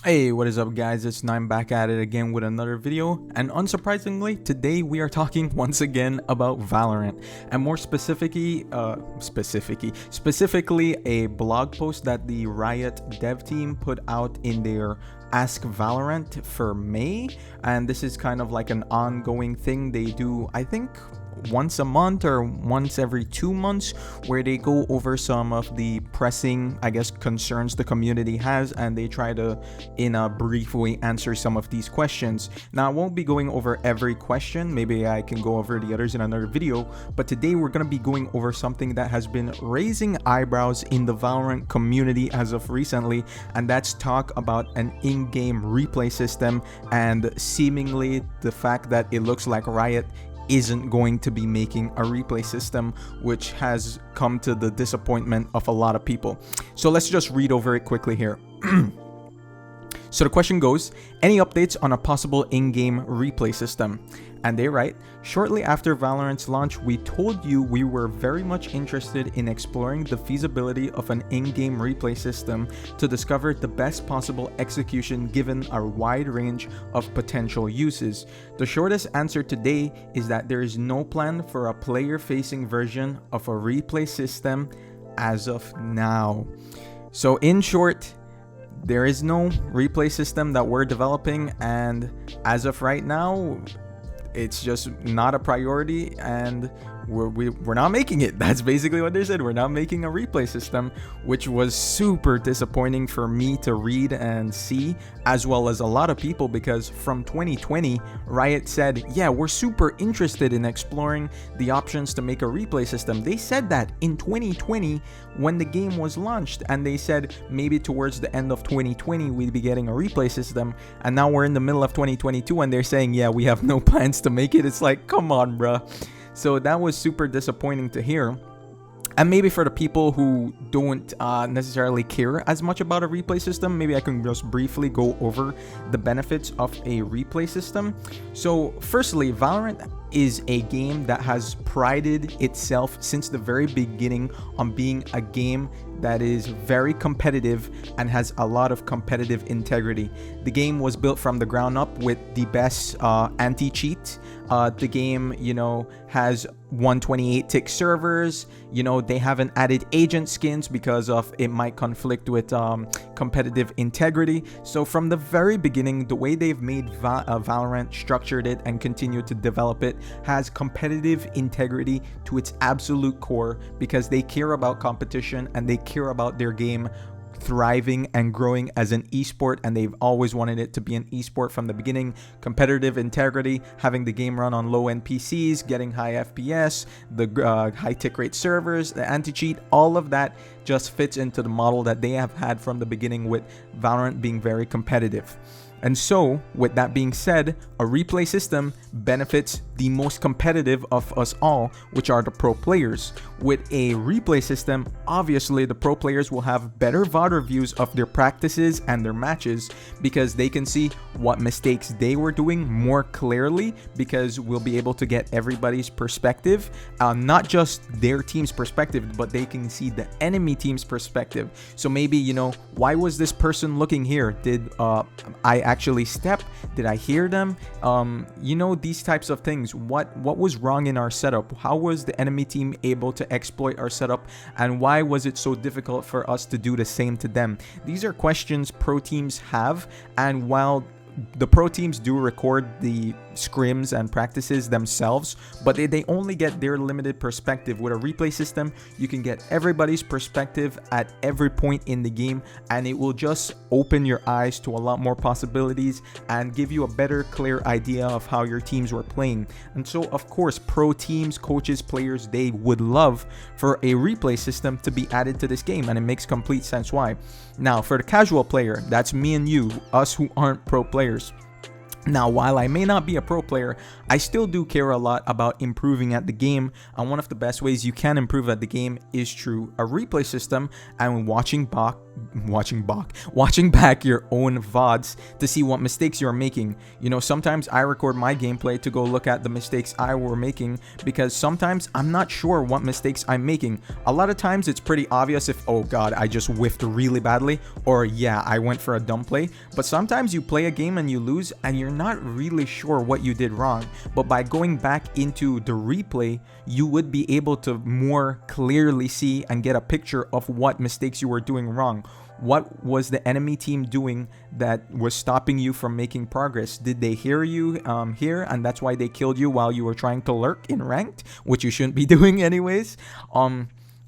Hey, what is up guys, it's Nine back at it again with another video, and unsurprisingly, today we are talking once again about Valorant, and more specifically a blog post that the Riot dev team put out in their Ask Valorant for May, and this is kind of like an ongoing thing they do, I think, once a month or once every 2 months, where they go over some of the pressing, I guess, concerns the community has, and they try to, in a brief way, answer some of these questions. Now, I won't be going over every question, maybe I can go over the others in another video, but today we're going to be going over something that has been raising eyebrows in the Valorant community as of recently, and that's talk about an in-game replay system, and seemingly the fact that it looks like Riot isn't going to be making a replay system, which has come to the disappointment of a lot of people. So let's just read over it quickly here. So the question goes, any updates on a possible in-game replay system? And they write, shortly after Valorant's launch, we told you we were very much interested in exploring the feasibility of an in-game replay system to discover the best possible execution given our wide range of potential uses. The shortest answer today is that there is no plan for a player-facing version of a replay system as of now. So in short, there is no replay system that we're developing, and as of right now, it's just not a priority, and we're not making it. That's basically what they said. We're not making a replay system, which was super disappointing for me to read and see, as well as a lot of people, because from 2020, Riot said, yeah, we're super interested in exploring the options to make a replay system. They said that in 2020 when the game was launched, and they said maybe towards the end of 2020 we'd be getting a replay system, and now we're in the middle of 2022 and they're saying, yeah, we have no plans to make it. It's like, come on, bruh. So that was super disappointing to hear. And maybe for the people who don't necessarily care as much about a replay system, maybe I can just briefly go over the benefits of a replay system. So firstly, Valorant is a game that has prided itself since the very beginning on being a game that is very competitive and has a lot of competitive integrity. The game was built from the ground up with the best anti-cheat. The game, has 128 tick servers. They haven't added agent skins because of it might conflict with competitive integrity. So from the very beginning, the way they've made Valorant, structured it, and continued to develop it has competitive integrity to its absolute core, because they care about competition and they care about their game thriving and growing as an esport, and they've always wanted it to be an esport from the beginning. Competitive integrity, having the game run on low NPCs, getting high FPS, the high tick rate servers, the anti-cheat, all of that just fits into the model that they have had from the beginning, with Valorant being very competitive. And so, with that being said, a replay system benefits the most competitive of us all, which are the pro players. With a replay system, obviously the pro players will have better VOD reviews of their practices and their matches, because they can see what mistakes they were doing more clearly, because we'll be able to get everybody's perspective, not just their team's perspective, but they can see the enemy team's perspective. So maybe, why was this person looking here? Did I actually step? Did I hear them? These types of things. What was wrong in our setup? How was the enemy team able to exploit our setup, and why was it so difficult for us to do the same to them? These are questions pro teams have, and while the pro teams do record the scrims and practices themselves, but they only get their limited perspective. With a replay system, you can get everybody's perspective at every point in the game, and it will just open your eyes to a lot more possibilities and give you a better, clear idea of how your teams were playing. And so, of course, pro teams, coaches, players, they would love for a replay system to be added to this game, and it makes complete sense why. Now, for the casual player, that's me and you, us who aren't pro players, Now, while I may not be a pro player, I still do care a lot about improving at the game, and one of the best ways you can improve at the game is through a replay system and watching back your own VODs to see what mistakes you're making. You know, sometimes I record my gameplay to go look at the mistakes I were making, because sometimes I'm not sure what mistakes I'm making. A lot of times it's pretty obvious if, oh god, I just whiffed really badly, or yeah, I went for a dumb play. But sometimes you play a game and you lose and you're not really sure what you did wrong. But by going back into the replay, you would be able to more clearly see and get a picture of what mistakes you were doing wrong. What was the enemy team doing that was stopping you from making progress? Did they hear you here, and that's why they killed you while you were trying to lurk in ranked, which you shouldn't be doing anyways?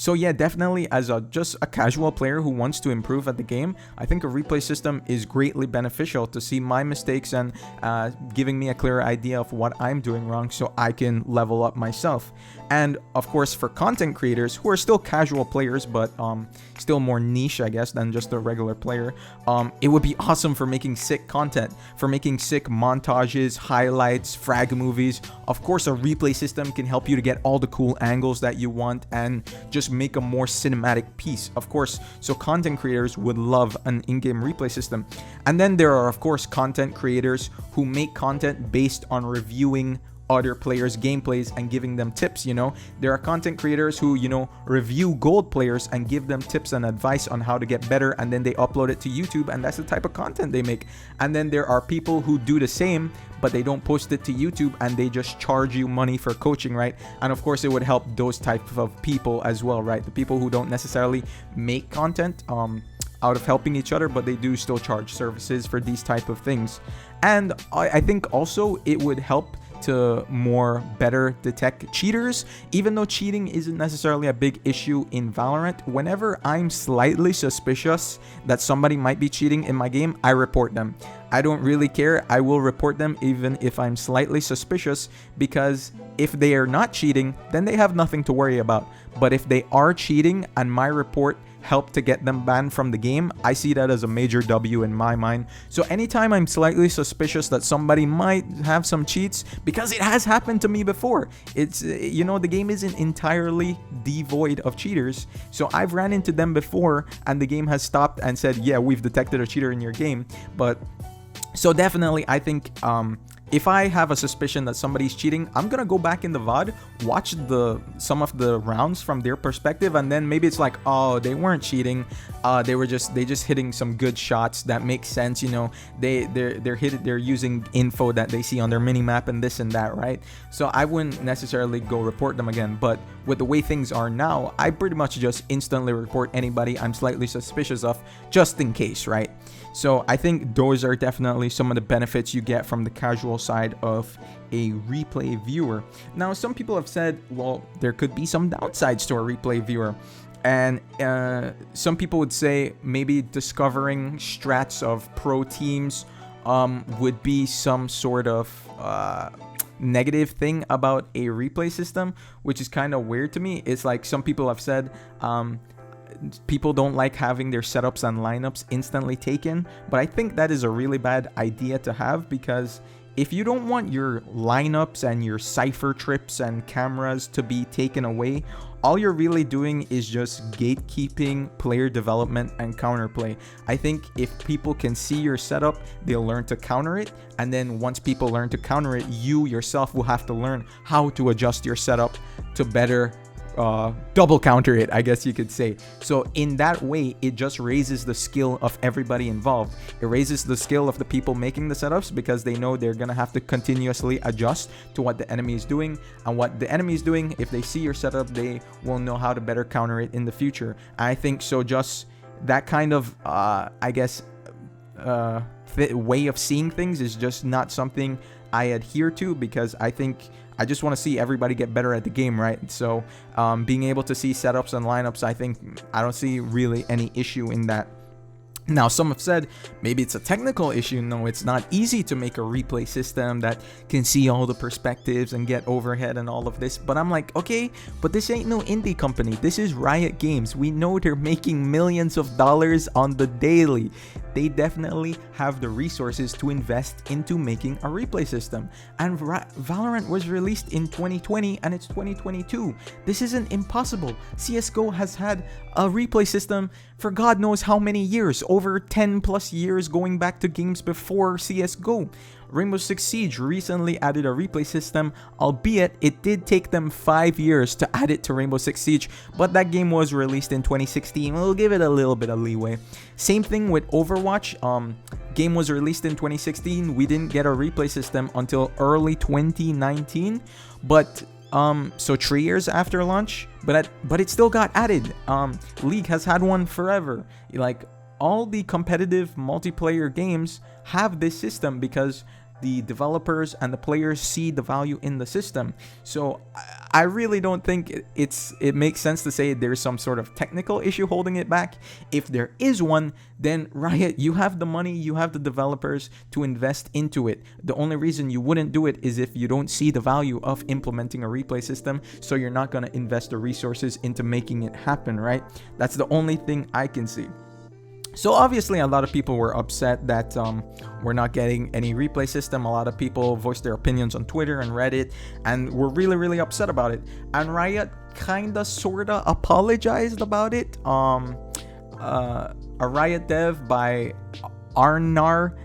So yeah, definitely as just a casual player who wants to improve at the game, I think a replay system is greatly beneficial to see my mistakes and giving me a clearer idea of what I'm doing wrong so I can level up myself. And of course, for content creators who are still casual players, but still more niche, I guess, than just a regular player, it would be awesome for making sick content, for making sick montages, highlights, frag movies. Of course, a replay system can help you to get all the cool angles that you want and just make a more cinematic piece, of course. So content creators would love an in-game replay system. And then there are, of course, content creators who make content based on reviewing other players' gameplays and giving them tips. You know, there are content creators who, you know, review gold players and give them tips and advice on how to get better, and then they upload it to YouTube, and that's the type of content they make. And then there are people who do the same, but they don't post it to YouTube and they just charge you money for coaching, right? And of course, it would help those types of people as well, right? The people who don't necessarily make content out of helping each other, but they do still charge services for these type of things. And I think also it would help to more better detect cheaters. Even though cheating isn't necessarily a big issue in Valorant, whenever I'm slightly suspicious that somebody might be cheating in my game, I report them. I don't really care. I will report them even if I'm slightly suspicious, because if they are not cheating, then they have nothing to worry about. But if they are cheating and my report help to get them banned from the game, I see that as a major W in my mind. So anytime I'm slightly suspicious that somebody might have some cheats, because it has happened to me before, it's, you know, the game isn't entirely devoid of cheaters. So I've ran into them before and the game has stopped and said, yeah, we've detected a cheater in your game. But so definitely, I think if I have a suspicion that somebody's cheating, I'm gonna go back in the VOD, watch some of the rounds from their perspective, and then maybe it's like, oh, they weren't cheating, they just hitting some good shots that make sense, you know, they're using info that they see on their mini map and this and that, right? So I wouldn't necessarily go report them again. But with the way things are now, I pretty much just instantly report anybody I'm slightly suspicious of, just in case, right? So I think those are definitely some of the benefits you get from the casual side of a replay viewer. Now, some people have said, well, there could be some downsides to a replay viewer. And some people would say maybe discovering strats of pro teams would be some sort of negative thing about a replay system, which is kind of weird to me. It's like some people have said people don't like having their setups and lineups instantly taken, but I think that is a really bad idea to have, because if you don't want your lineups and your cipher trips and cameras to be taken away, all you're really doing is just gatekeeping player development and counterplay. I think if people can see your setup, they'll learn to counter it. And then once people learn to counter it, you yourself will have to learn how to adjust your setup to better double counter it, I guess you could say. So in that way, it just raises the skill of everybody involved. It raises the skill of the people making the setups, because they know they're gonna have to continuously adjust to what the enemy is doing, and what the enemy is doing, if they see your setup, they will know how to better counter it in the future. I think so. Just that kind of I guess way of seeing things is just not something I adhere to, because I think I just want to see everybody get better at the game, right? So being able to see setups and lineups, I think I don't see really any issue in that. Now, some have said maybe it's a technical issue. No, it's not easy to make a replay system that can see all the perspectives and get overhead and all of this. But I'm like, okay, but this ain't no indie company. This is Riot Games. We know they're making millions of dollars on the daily. They definitely have the resources to invest into making a replay system. And Valorant was released in 2020 and it's 2022. This isn't impossible. CSGO has had a replay system for God knows how many years, over 10 plus years, going back to games before CSGO. Rainbow Six Siege recently added a replay system, albeit it did take them 5 years to add it to Rainbow Six Siege, but that game was released in 2016. We'll give it a little bit of leeway. Same thing with Overwatch. Game was released in 2016. We didn't get a replay system until early 2019, but so 3 years after launch, but it still got added. League has had one forever. Like, all the competitive multiplayer games have this system because the developers and the players see the value in the system. So I really don't think it makes sense to say there's some sort of technical issue holding it back. If there is one, then Riot, you have the money, you have the developers to invest into it. The only reason you wouldn't do it is if you don't see the value of implementing a replay system, so you're not going to invest the resources into making it happen, right? That's the only thing I can see. So obviously a lot of people were upset that we're not getting any replay system. A lot of people voiced their opinions on Twitter and Reddit and were really upset about it. And Riot kinda sorta apologized about it. A Riot dev by Arnar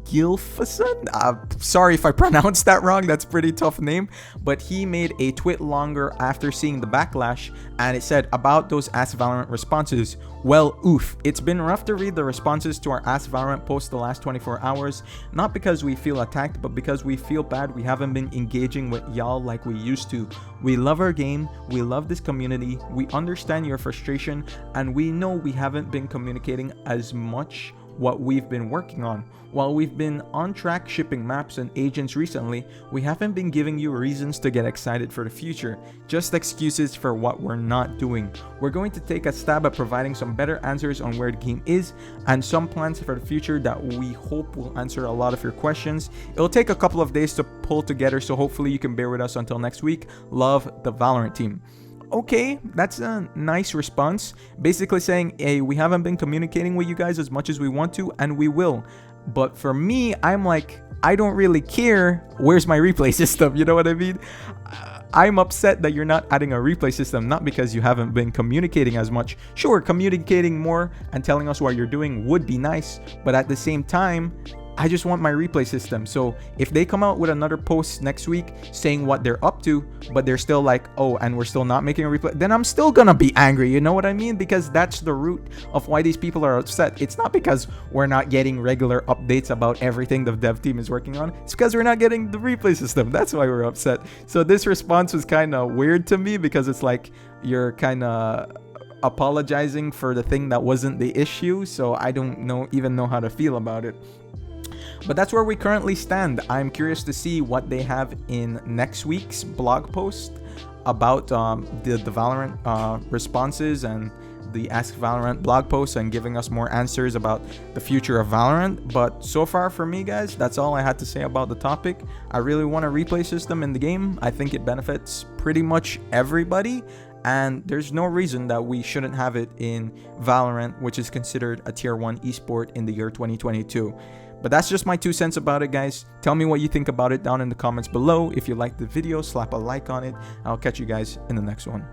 Gilfason. Sorry if I pronounced that wrong. That's a pretty tough name. But he made a tweet longer after seeing the backlash, and it said about those Ask Valorant responses. Well, oof. It's been rough to read the responses to our Ask Valorant post the last 24 hours. Not because we feel attacked, but because we feel bad we haven't been engaging with y'all like we used to. We love our game. We love this community. We understand your frustration, and we know we haven't been communicating as much what we've been working on. While we've been on track shipping maps and agents recently, we haven't been giving you reasons to get excited for the future, just excuses for what we're not doing. We're going to take a stab at providing some better answers on where the game is and some plans for the future that we hope will answer a lot of your questions. It'll take a couple of days to pull together, so hopefully you can bear with us until next week. Love, the Valorant team. Okay, that's a nice response. Basically saying, hey, we haven't been communicating with you guys as much as we want to, and we will. But for me, I'm like, I don't really care. Where's my replay system? You know what I mean? I'm upset that you're not adding a replay system, not because you haven't been communicating as much. Sure, communicating more and telling us what you're doing would be nice, but at the same time, I just want my replay system. So if they come out with another post next week saying what they're up to, but they're still like, oh, and we're still not making a replay, then I'm still gonna be angry. You know what I mean? Because that's the root of why these people are upset. It's not because we're not getting regular updates about everything the dev team is working on. It's because we're not getting the replay system. That's why we're upset. So this response was kind of weird to me, because it's like you're kind of apologizing for the thing that wasn't the issue. So I don't even know how to feel about it. But that's where we currently stand. I'm curious to see what they have in next week's blog post about the Valorant responses and the Ask Valorant blog post, and giving us more answers about the future of Valorant. But so far for me, guys, that's all I had to say about the topic. I really want a replay system in the game. I think it benefits pretty much everybody, and there's no reason that we shouldn't have it in Valorant, which is considered a tier 1 esport in the year 2022. But that's just my 2 cents about it, guys. Tell me what you think about it down in the comments below. If you liked the video, slap a like on it. I'll catch you guys in the next one.